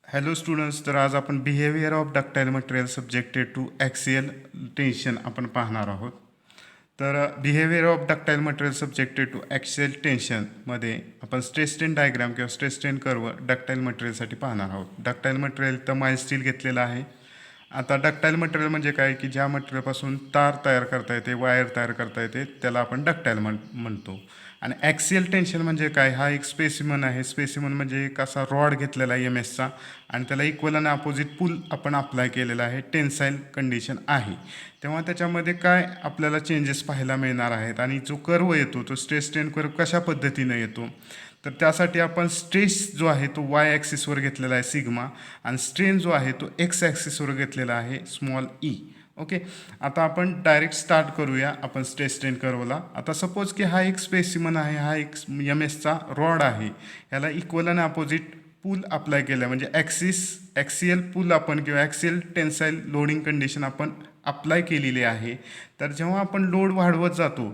Hello students, तर आज आपण behaviour of ductile material subjected to axial tension आपण पाहणार आहोत. तर behaviour of ductile material subjected to axial टेन्शनमध्ये आपण स्ट्रेस स्ट्रेन डायग्राम किंवा स्ट्रेस स्ट्रेन कर्व डक्टाईल मटेरियलसाठी पाहणार आहोत. डक्टाईल मटेरियल तर माइल्ड स्टील घेतलेलं आहे. आता डक्टाईल मटेरियल म्हणजे काय की ज्या मटेरियलपासून तार तयार करता येते, वायर तयार करता येते, त्याला आपण डक्टाईल म्हणतो. आणि ॲक्सियल टेन्शन म्हणजे काय, हा एक स्पेसिमन आहे. स्पेसिमन म्हणजे एक असा रॉड घेतलेला आहे एमएसचा आणि त्याला इक्वल आणि अपोजिट पुल आपण अप्लाय केलेला आहे. टेन्साईल कंडिशन आहे, तेव्हा त्याच्यामध्ये काय आपल्याला चेंजेस पाहायला मिळणार आहेत. आणि जो कर्व येतो तो स्ट्रेस स्ट्रेन कर्व कशा पद्धतीनं येतो, तर त्यासाठी आपण स्ट्रेस जो आहे तो वाय ॲक्सिसवर घेतलेला आहे सिग्मा, आणि स्ट्रेन जो आहे तो एक्स ॲक्सिसवर घेतलेला आहे स्मॉल ई. ओके, आता आपण डायरेक्ट स्टार्ट करूया आपण स्ट्रेस स्ट्रेन कर्वला. आता सपोज की हा एक स्पेसिमन आहे, हा एक एम एसचा रॉड आहे, ह्याला इक्वल आणि अपोजिट पूल अप्लाय केलं म्हणजे ॲक्सियल पूल आपण किंवा ॲक्सियल टेन्साईल लोडिंग कंडिशन आपण अप्लाय केलेली आहे. तर जेव्हा आपण लोड वाढवत जातो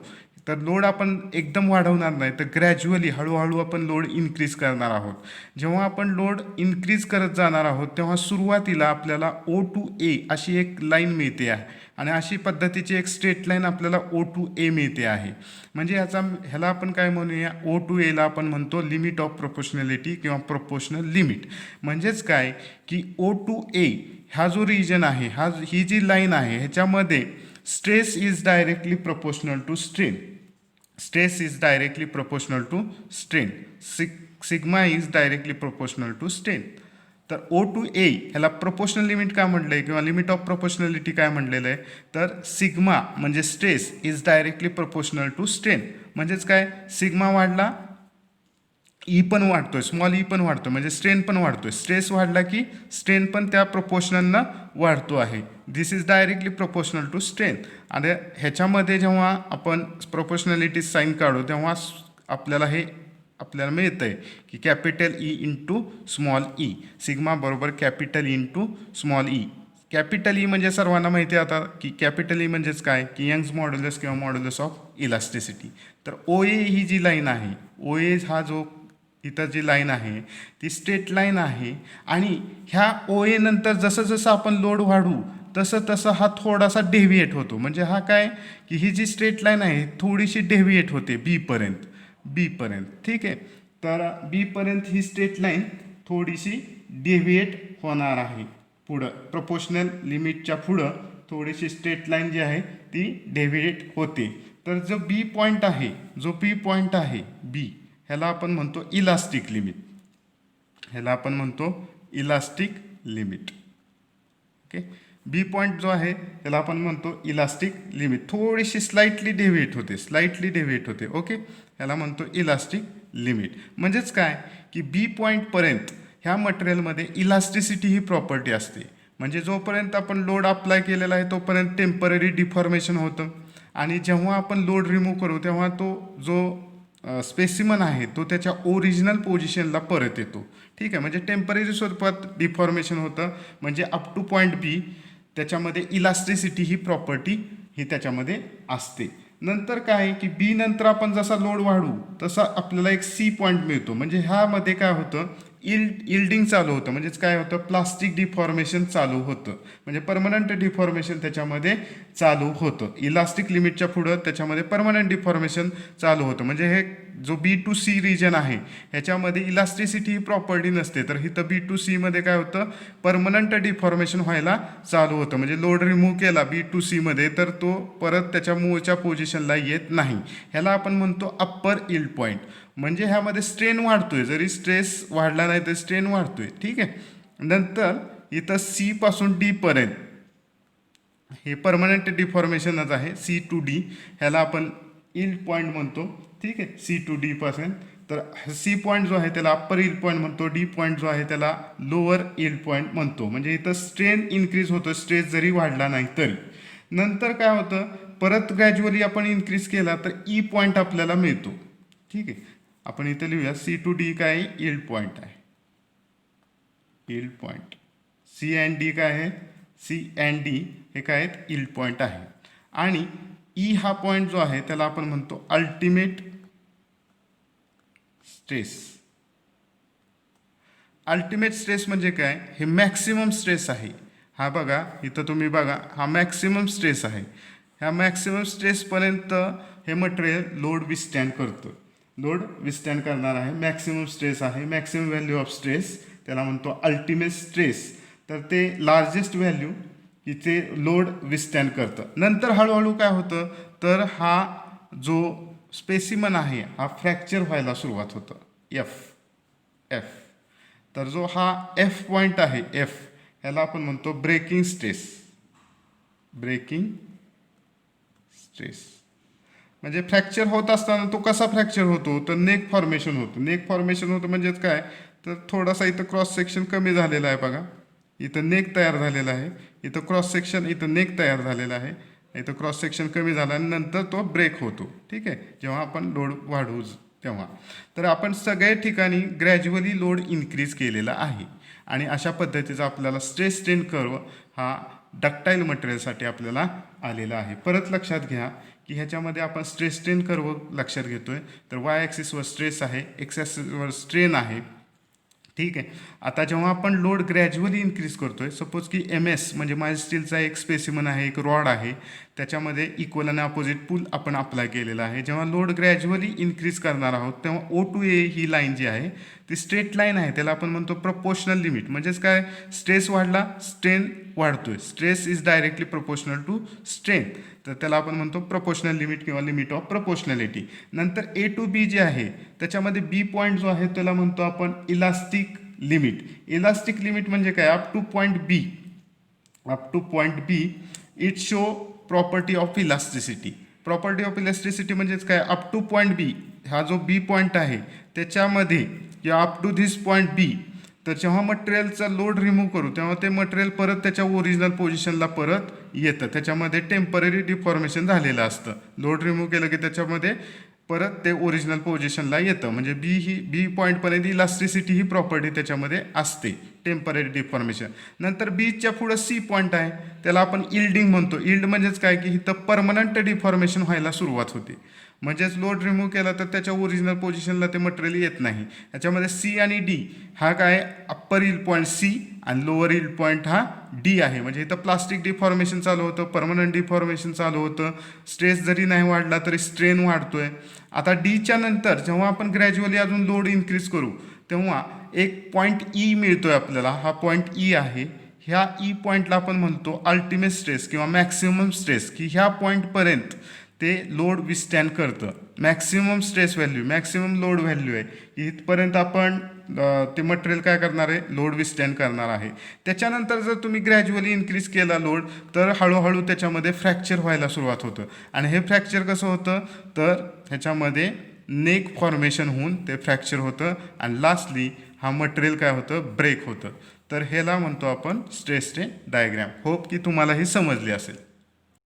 तर लोड आपण एकदम वाढवणार नाही, तर ग्रॅज्युअली हळूहळू आपण लोड इन्क्रीज करणार आहोत. जेव्हा आपण लोड इन्क्रीज करत जाणार आहोत तेव्हा सुरुवातीला आपल्याला ओ टू ए अशी एक लाईन मिळते आहे, आणि अशी पद्धतीची एक स्ट्रेट लाईन आपल्याला ओ टू ए मिळते आहे. म्हणजे ह्याला आपण काय म्हणूया, ओ टू एला आपण म्हणतो लिमिट ऑफ प्रोपोर्शनॅलिटी किंवा प्रोपोर्शनल लिमिट. म्हणजेच काय की ओ टू ए हा जो रिजन आहे, ही जी लाईन आहे, ह्याच्यामध्ये stress is directly proportional to strain. Stress is directly proportional to strain. Sigma is directly proportional to strain. तर ओ टू ए ह्याला प्रोपोर्शनल लिमिट काय म्हटलं आहे किंवा लिमिट ऑफ प्रोपोर्शनॅलिटी काय म्हटलेलं आहे, तर सिग्मा म्हणजे stress is directly proportional to strain. म्हणजेच काय, सिग्मा वाढला ई पण वाढतोय, स्मॉल ई पण वाढतोय, म्हणजे स्ट्रेन पण वाढतोय. स्ट्रेस वाढला की स्ट्रेन पण त्या प्रोपोर्शनलनं वाढतो आहे. This is directly proportional to strain. आणि ह्याच्यामध्ये जेव्हा आपण प्रोपोर्शनॅलिटी साईन काढू तेव्हा आपल्याला मिळतं आहे की capital E into small E, sigma बरोबर capital E into small E. Capital E म्हणजे सर्वांना माहिती आहे आता की कॅपिटल ई म्हणजेच काय की यंग्स मॉड्युलस किंवा मॉड्युलस ऑफ इलास्टिसिटी. तर ओ ए ही जी लाईन आहे, ओ ए हा जो इथं जी लाईन आहे ती स्ट्रेट लाईन आहे. आणि ह्या ओ ए नंतर जसं जसं आपण लोड वाढू तसं तसं हा थोडासा डेव्हिएट होतो. म्हणजे हा काय की ही जी स्ट्रेट लाईन आहे थोडीशी डेव्हिएट होते बीपर्यंत. ठीक आहे, तर बीपर्यंत ही स्ट्रेट लाईन थोडीशी डेव्हिएट होणार आहे. पुढं प्रोपोर्शनल लिमिटच्या पुढं थोडीशी स्ट्रेट लाईन जी आहे ती डेव्हिएट होते. तर जो बी पॉईंट आहे बी, ह्याला आपण म्हणतो इलास्टिक लिमिट. ओके, बी पॉईंट जो आहे त्याला आपण म्हणतो इलास्टिक लिमिट. थोडीशी स्लाइटली डेव्हिएट होते. ओके, ह्याला म्हणतो इलास्टिक लिमिट. म्हणजेच काय की बी पॉईंटपर्यंत ह्या मटेरियलमध्ये इलास्टिसिटी ही प्रॉपर्टी असते. म्हणजे जोपर्यंत आपण लोड अप्लाय केलेला आहे तोपर्यंत टेम्पररी डिफॉर्मेशन होतं, आणि जेव्हा आपण लोड रिमूव्ह करू तेव्हा तो जो स्पेसिमन आहे तो त्याच्या ओरिजिनल पोझिशनला परत येतो. ठीक आहे, म्हणजे टेम्पररी स्वरूपात डिफॉर्मेशन होतं. म्हणजे अप टू पॉईंट बी त्याच्यामध्ये इलास्टिसिटी ही प्रॉपर्टी ही त्याच्यामध्ये असते. नंतर काय की बी नंतर आपण जसा लोड वाढू तसा आपल्याला एक सी पॉईंट मिळतो. म्हणजे ह्यामध्ये काय होतं, इल्डिंग चालू होतं. म्हणजेच काय होतं, प्लास्टिक डिफॉर्मेशन चालू होतं. म्हणजे परमनंट डिफॉर्मेशन त्याच्यामध्ये चालू होतं. इलास्टिक लिमिटच्या पुढं त्याच्यामध्ये परमनंट डिफॉर्मेशन चालू होतं. म्हणजे हे जो बी टू सी रिजन आहे ह्याच्यामध्ये इलास्टिसिटी ही प्रॉपर्टी नसते. तर इथं बी टू सीमध्ये काय होतं, परमनंट डिफॉर्मेशन व्हायला चालू होतं. म्हणजे लोड रिमूव्ह केला बी टू सीमध्ये तर तो परत त्याच्या मूळच्या पोझिशनला येत नाही. ह्याला आपण म्हणतो अप्पर इल्ड पॉईंट. म्हणजे ह्यामध्ये स्ट्रेन वाढतोय, जरी स्ट्रेस वाढला नाही तर स्ट्रेन वाढतोय. ठीक आहे, नंतर इथं सी पासून डी पर्यंत हे परमनंट डिफॉर्मेशनच आहे. सी टू डी ह्याला आपण इल्ड पॉईंट म्हणतो. ठीक आहे, सी टू डी पासून. तर सी पॉईंट जो आहे त्याला अप्पर इल्ड पॉईंट म्हणतो, डी पॉईंट जो आहे त्याला लोअर इल्ड पॉईंट म्हणतो. म्हणजे इथं स्ट्रेन इन्क्रीज होतो स्ट्रेस जरी वाढला नाही तरी. नंतर काय होतं, परत ग्रॅज्युअली आपण इन्क्रीज केला तर ई पॉईंट आपल्याला मिळतो. ठीक आहे, आपण इथं लिहूया सी टू डी काय इल्ड पॉईंट आहे. सी अँड डी काय आहे, सी अँड डी हे काय आहेत, इल्ड पॉईंट आहे. आणि ई हा पॉईंट जो आहे त्याला आपण म्हणतो अल्टिमेट स्ट्रेस. अल्टिमेट स्ट्रेस म्हणजे काय, हे मॅक्सिमम स्ट्रेस आहे. हा बघा इथं तुम्ही बघा, हा मॅक्सिमम स्ट्रेस आहे. ह्या मॅक्सिमम स्ट्रेसपर्यंत हे मटेरियल लोड विस्टँड करतं, लोड विस्टँड करणार आहे. मॅक्सिमम स्ट्रेस आहे, मॅक्सिमम व्हॅल्यू ऑफ स्ट्रेस त्याला म्हणतो अल्टिमेट स्ट्रेस. तर ते लार्जेस्ट व्हॅल्यू इथे लोड विस्टँड करतं. नंतर हळूहळू काय होतं, तर हा जो स्पेसिमन आहे हा फ्रॅक्चर व्हायला सुरुवात होतं. एफ तर जो हा एफ पॉईंट आहे, एफ ह्याला आपण म्हणतो ब्रेकिंग स्ट्रेस. ब्रेकिंग स्ट्रेस म्हणजे फ्रॅक्चर होत असताना तो कसा फ्रॅक्चर होतो, तर नेक फॉर्मेशन होतं. नेक फॉर्मेशन होतं म्हणजेच काय, तर थोडासा इथं क्रॉस सेक्शन कमी झालेला आहे बघा, इथं नेक तयार झालेला आहे, इथं क्रॉस सेक्शन, इथं नेक तयार झालेला आहे, इथं क्रॉस सेक्शन कमी झाला आणि नंतर तो ब्रेक होतो. ठीक आहे, जेव्हा आपण लोड वाढवू तेव्हा. तर आपण सगळ्या ठिकाणी ग्रॅज्युअली लोड इन्क्रीज केलेला आहे आणि अशा पद्धतीचा आपल्याला स्ट्रेस स्ट्रेन कर्व हा डक्टाईल मटेरियलसाठी आपल्याला आलेला आहे. परत लक्षात घ्या की ह्याच्यामध्ये आपण स्ट्रेस स्ट्रेन कर्व लक्षात घेतोय, तर वाय ॲक्सिसवर स्ट्रेस आहे, एक्स ॲक्सिसवर स्ट्रेन आहे. ठीक आहे, आता जेव्हा आपण लोड ग्रॅज्युअली इन्क्रीज करतोय, सपोज की एम एस म्हणजे माइल्ड स्टीलचा एक स्पेसिमन आहे, एक रॉड आहे, त्याच्यामध्ये इक्वल आणि अपोजिट पुल आपण अप्लाय केलेला आहे. जेव्हा लोड ग्रॅज्युअली इन्क्रीज करणार आहोत तेव्हा ओ टू ए ही लाईन जी आहे ती स्ट्रेट लाईन आहे, त्याला आपण म्हणतो प्रपोर्शनल लिमिट. म्हणजेच काय, स्ट्रेस वाढला स्ट्रेन वाढतोय, stress is directly proportional to strain, तर त्याला आपण म्हणतो प्रपोर्शनल लिमिट किंवा लिमिट ऑफ प्रपोर्शनॅलिटी. नंतर ए टू बी जे आहे त्याच्यामध्ये बी पॉईंट जो आहे त्याला म्हणतो आपण इलास्टिक लिमिट. इलास्टिक लिमिट म्हणजे काय, up two point B it show property of elasticity. Property of elasticity म्हणजेच काय, अप टू पॉईंट बी, हा जो बी पॉईंट आहे त्याच्यामध्ये किंवा अप टू धिस पॉईंट बी, तर जेव्हा मटेरियलचा लोड रिमूव्ह करू तेव्हा ते मटेरियल परत त्याच्या ओरिजिनल पोझिशनला परत येतं. त्याच्यामध्ये टेम्पररी डिफॉर्मेशन झालेलं असतं. लोड रिमूव्ह केलं की त्याच्यामध्ये परत ते ओरिजिनल पोझिशनला येतं. म्हणजे बी पॉईंटपर्यंत इलास्टिसिटी ही प्रॉपर्टी त्याच्यामध्ये असते, टेम्पररी डिफॉर्मेशन. नंतर बीच्या पुढं सी पॉईंट आहे, त्याला आपण इल्डिंग म्हणतो. इल्ड म्हणजेच काय की इथं परमनंट डिफॉर्मेशन व्हायला सुरुवात होते. म्हणजेच लोड रिमूव्ह केला तर त्याच्या ओरिजिनल पोझिशनला ते मटेरियल येत नाही. याच्यामध्ये सी आणि डी हा काय, अप्पर इल्ड पॉईंट सी आणि लोअर इल्ड पॉईंट हा डी आहे. म्हणजे इथं प्लास्टिक डिफॉर्मेशन चालू होतं, परमनंट डिफॉर्मेशन चालू होतं, स्ट्रेस जरी नाही वाढला तरी स्ट्रेन वाढतोय. आता डीच्या नंतर जेव्हा आपण ग्रॅज्युअली अजून लोड इन्क्रीज करू तेव्हा एक पॉईंट ई मिळतोय आपल्याला, हा पॉईंट ई आहे. ह्या ई पॉईंटला आपण म्हणतो अल्टिमेट स्ट्रेस किंवा मॅक्सिमम स्ट्रेस, की ह्या पॉईंटपर्यंत ते लोड विस्टँड करतं. Maximum stress value, maximum load value आहे, इथपर्यंत आपण ते मटेरियल काय करणार आहे, लोड विस्टँड करणार आहे. त्याच्यानंतर जर तुम्ही ग्रॅज्युअली इन्क्रीज केला लोड तर हळूहळू त्याच्यामध्ये फ्रॅक्चर व्हायला सुरुवात होतं. आणि हे फ्रॅक्चर कसं होतं, तर ह्याच्यामध्ये नेक फॉर्मेशन होऊन ते फ्रॅक्चर होतं आणि लास्टली हा मटेरियल काय होतं, ब्रेक होतं. तर ह्याला म्हणतो आपण स्ट्रेस स्ट्रेन डायग्रॅम. होप की तुम्हाला ही समजली असेल.